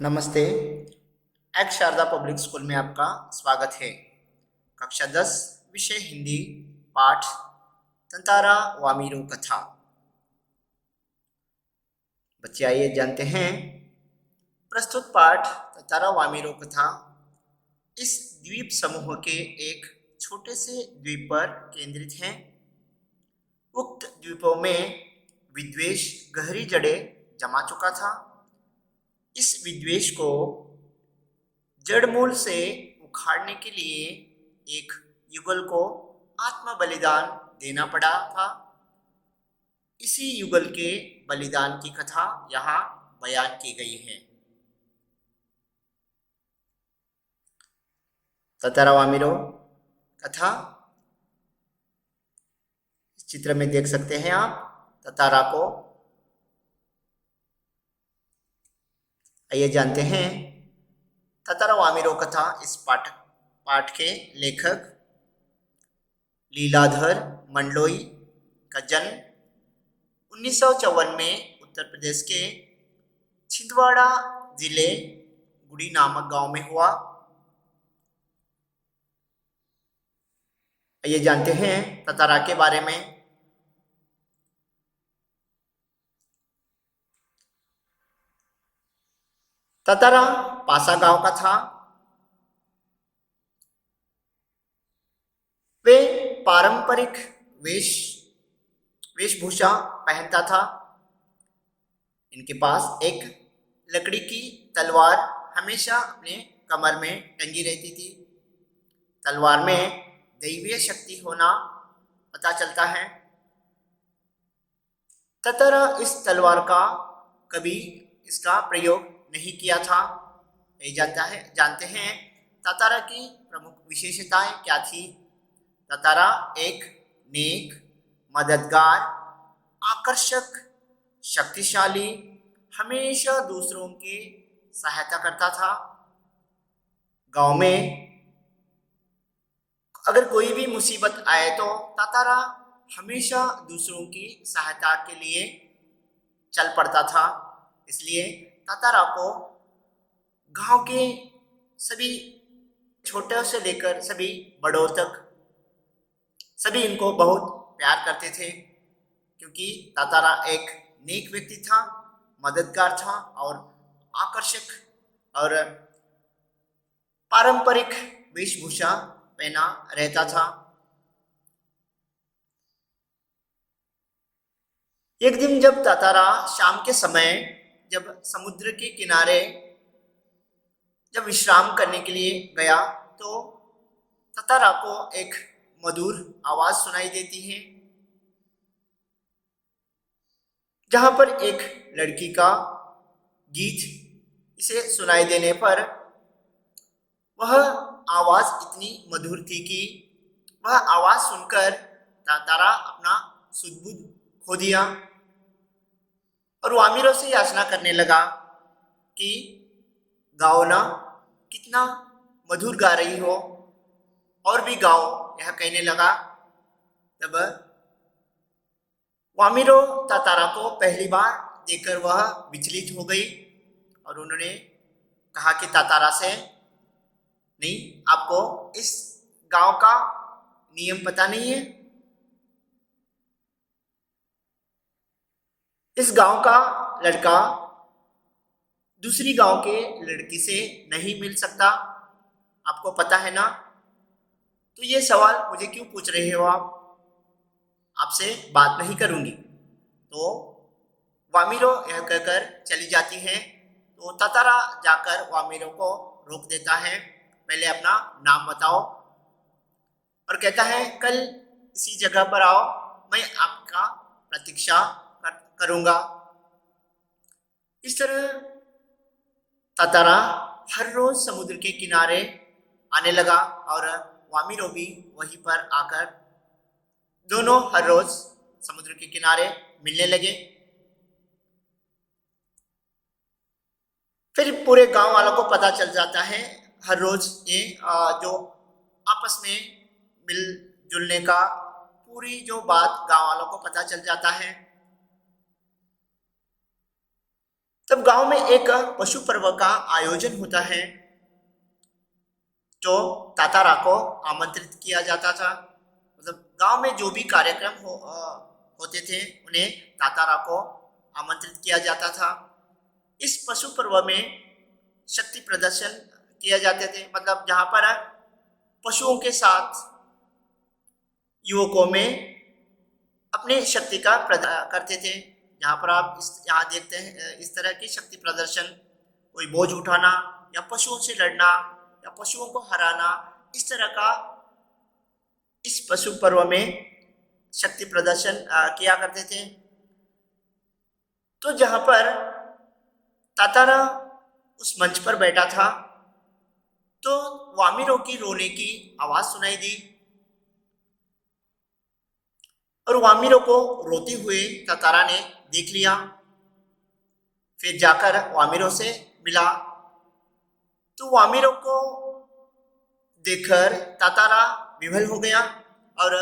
नमस्ते। X Sharda public school में आपका स्वागत है। कक्षा 10 विषय हिंदी पाठ तंतारा वामीरो कथा। बच्चे आइए जानते हैं प्रस्तुत पाठ तंतारा वामीरो कथा इस द्वीप समूह के एक छोटे से द्वीप पर केंद्रित है। उक्त द्वीपों में विद्वेष गहरी जड़ें जमा चुका था। इस विद्वेष को जड़मूल से उखाड़ने के लिए एक युगल को आत्म बलिदान देना पड़ा था। इसी युगल के बलिदान की कथा यहाँ बयान की गई है। ततारा वामीरो कथा इस चित्र में देख सकते हैं आप ततारा को। आइए जानते हैं ततारा वामीरो कथा। इस पाठ के लेखक लीलाधर मंडलोई का जन्म 1954 में उत्तर प्रदेश के छिंदवाड़ा जिले गुड़ी नामक गांव में हुआ। ये जानते हैं ततारा के बारे में। ततारा पासा गांव का था। वे पारंपरिक वेशभूषा पहनता था। इनके पास एक लकड़ी की तलवार हमेशा अपने कमर में टंगी रहती थी। तलवार में दैवीय शक्ति होना पता चलता है। ततारा इस तलवार का कभी इसका प्रयोग नहीं किया था। ये जानते हैं ततारा की प्रमुख विशेषताएं क्या थी। ततारा एक नेक, मददगार, आकर्षक, शक्तिशाली, हमेशा दूसरों की सहायता करता था। गांव में अगर कोई भी मुसीबत आए तो ततारा हमेशा दूसरों की सहायता के लिए चल पड़ता था। इसलिए ततारा को गांव के सभी छोटे से लेकर सभी बड़ों तक सभी इनको बहुत प्यार करते थे, क्योंकि ततारा एक नेक व्यक्ति था, मददगार था और आकर्षक और पारंपरिक वेशभूषा पहना रहता था। एक दिन जब ततारा शाम के समय जब समुद्र के किनारे जब विश्राम करने के लिए गया तो ततारा को एक मधुर आवाज सुनाई देती है, जहां पर एक लड़की का गीत इसे सुनाई देने पर वह आवाज इतनी मधुर थी कि वह आवाज सुनकर ततारा अपना सुध-बुध खो दिया और वामीरो से याचना करने लगा कि गाओ ना, कितना मधुर गा रही हो, और भी गाओ, यह कहने लगा। तब वामीरो ततारा को पहली बार देखकर वह विचलित हो गई और उन्होंने कहा कि ततारा से, नहीं, आपको इस गांव का नियम पता नहीं है। इस गांव का लड़का दूसरी गांव के लड़की से नहीं मिल सकता, आपको पता है ना। तो ये सवाल मुझे क्यों पूछ रहे हो आप? आपसे बात नहीं करूंगी। तो वामीरो यह कहकर चली जाती है। तो ततारा जाकर वामीरो को रोक देता है, पहले अपना नाम बताओ, और कहता है कल इसी जगह पर आओ, मैं आपका प्रतीक्षा करूंगा। इस तरह ततारा हर रोज समुद्र के किनारे आने लगा और वामीरो भी वहीं पर आकर दोनों हर रोज समुद्र के किनारे मिलने लगे। फिर पूरे गांव वालों को पता चल जाता है, हर रोज ये जो आपस में मिल जुलने का पूरी जो बात गांव वालों को पता चल जाता है। तब गांव में एक पशु पर्व का आयोजन होता है, जो तातारा को आमंत्रित किया जाता था। मतलब गांव में जो भी कार्यक्रम होते थे उन्हें तातारा को आमंत्रित किया जाता था। इस पशु पर्व में शक्ति प्रदर्शन किए जाते थे, मतलब जहां पर पशुओं के साथ युवकों में अपनी शक्ति का प्रदर्शन करते थे। जहाँ पर आप यहाँ देखते हैं इस तरह की शक्ति प्रदर्शन, कोई बोझ उठाना या पशुओं से लड़ना या पशुओं को हराना, इस तरह का इस पशु पर्व में शक्ति प्रदर्शन किया करते थे। तो जहाँ पर तातारा उस मंच पर बैठा था तो वामिरों की रोने की आवाज सुनाई दी और वामिरों को रोते हुए तातारा ने देख लिया। फिर जाकर वामिरों से मिला तो वामिरों को देखकर तातारा विवल हो गया और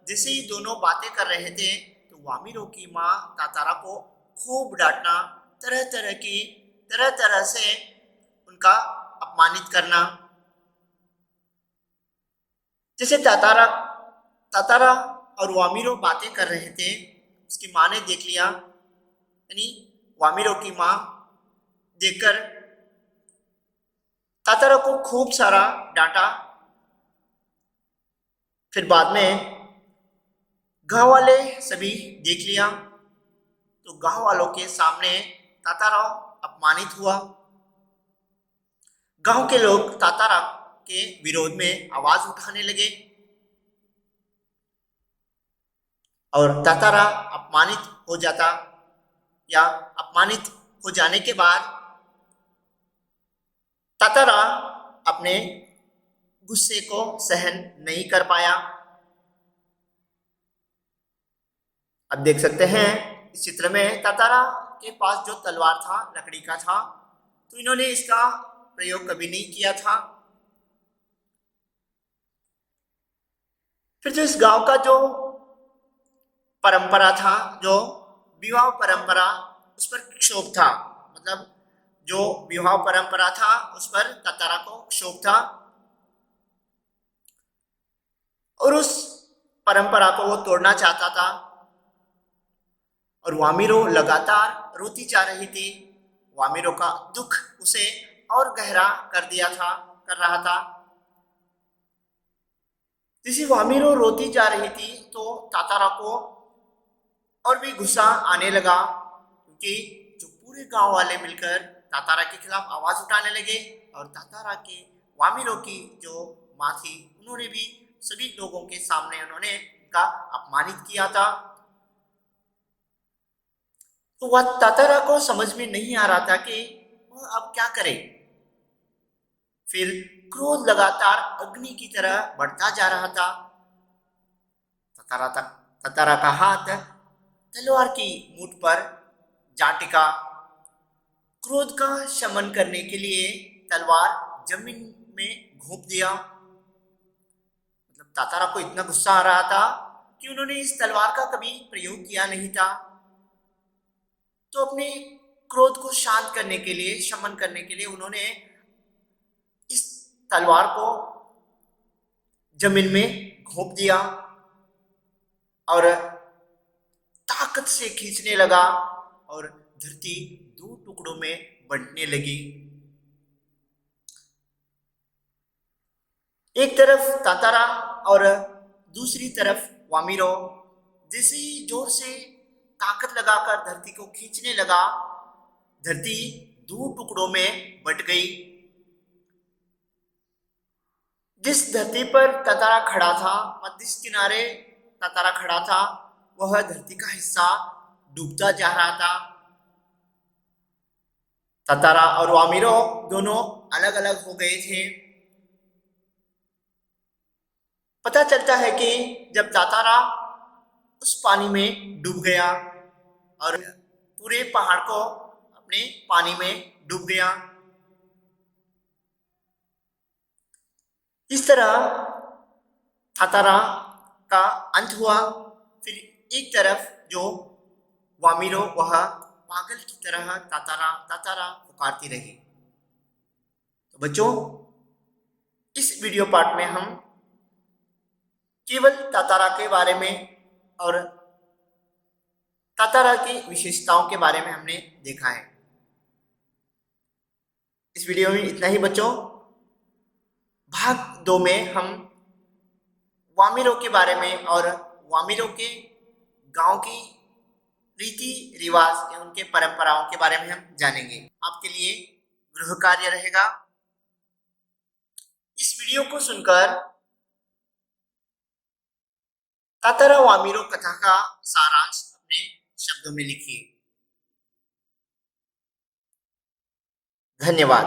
जैसे ही दोनों बातें कर रहे थे तो वामिरों की माँ तातारा को खूब डांटना, तरह तरह से उनका अपमानित करना। जैसे तातारा और वामिरों बातें कर रहे थे, उसकी माँ ने देख लिया, यानी वामिरों की माँ देखकर तातारा को खूब सारा डांटा। फिर बाद में गांव वाले सभी देख लिया तो गांव वालों के सामने तातारा अपमानित हुआ। गांव के लोग तातारा के विरोध में आवाज उठाने लगे और तातारा अपमानित हो जाता या अपमानित हो जाने के बाद तातारा अपने गुस्से को सहन नहीं कर पाया। अब देख सकते हैं इस चित्र में तातारा के पास जो तलवार था लकड़ी का था, तो इन्होंने इसका प्रयोग कभी नहीं किया था। फिर जो इस गांव का जो परंपरा था, जो विवाह परंपरा, उस पर क्षोभ था। मतलब जो विवाह परंपरा था उस पर तातारा को क्षोभ था और उस परंपरा को वो तोड़ना चाहता था और वामिरो लगातार रोती जा रही थी। वामिरो का दुख उसे और गहरा कर रहा था। जैसे वामिरो रोती जा रही थी तो तातारा को और भी गुस्सा आने लगा, क्योंकि जो पूरे गांव वाले मिलकर तातारा के खिलाफ आवाज उठाने लगे और तातारा के वामिरो की जो माँ थी उन्होंने भी सभी लोगों के सामने उन्होंने उनका अपमानित किया था। तो वह तातारा को समझ में नहीं आ रहा था कि वह अब क्या करे। फिर क्रोध लगातार अग्नि की तरह बढ़ता जा रहा था। तातारा का हाथ तलवार की मूठ पर जा टिका। क्रोध का शमन करने के लिए तलवार जमीन में घोंप दिया। मतलब तातारा को इतना गुस्सा आ रहा था कि उन्होंने इस तलवार का कभी प्रयोग किया नहीं था। तो अपने क्रोध को शांत करने के लिए, शमन करने के लिए उन्होंने इस तलवार को जमीन में घोंप दिया और ताकत से खींचने लगा और धरती दो टुकड़ों में बंटने लगी। एक तरफ तातारा और दूसरी तरफ वामिरो जैसे ही जोर से ताकत लगाकर धरती को खींचने लगा, धरती दो टुकड़ों में बंट गई। जिस धरती पर तातारा खड़ा था, जिस किनारे तातारा खड़ा था, वह धरती का हिस्सा डूबता जा रहा था। तातारा और वामिरो दोनों अलग अलग हो गए थे। पता चलता है कि जब तातारा उस पानी में डूब गया और पूरे पहाड़ को अपने पानी में डूब गया। इस तरह तातारा का अंत हुआ। फिर एक तरफ जो वामिरो वह पागल की तरह तातारा तातारा पुकारती रही। तो बच्चों, इस वीडियो पार्ट में हम केवल तातारा के बारे में और तातारा की विशेषताओं के बारे में हमने देखा है। इस वीडियो में इतना ही बच्चों। भाग 2 में हम वामिरों के बारे में और वामिरों के गांव की रीति रिवाज या उनके परंपराओं के बारे में हम जानेंगे। आपके लिए गृह कार्य रहेगा। इस वीडियो को सुनकर तातारा वामिरो कथा का सारांश अपने शब्दों में लिखिए। धन्यवाद।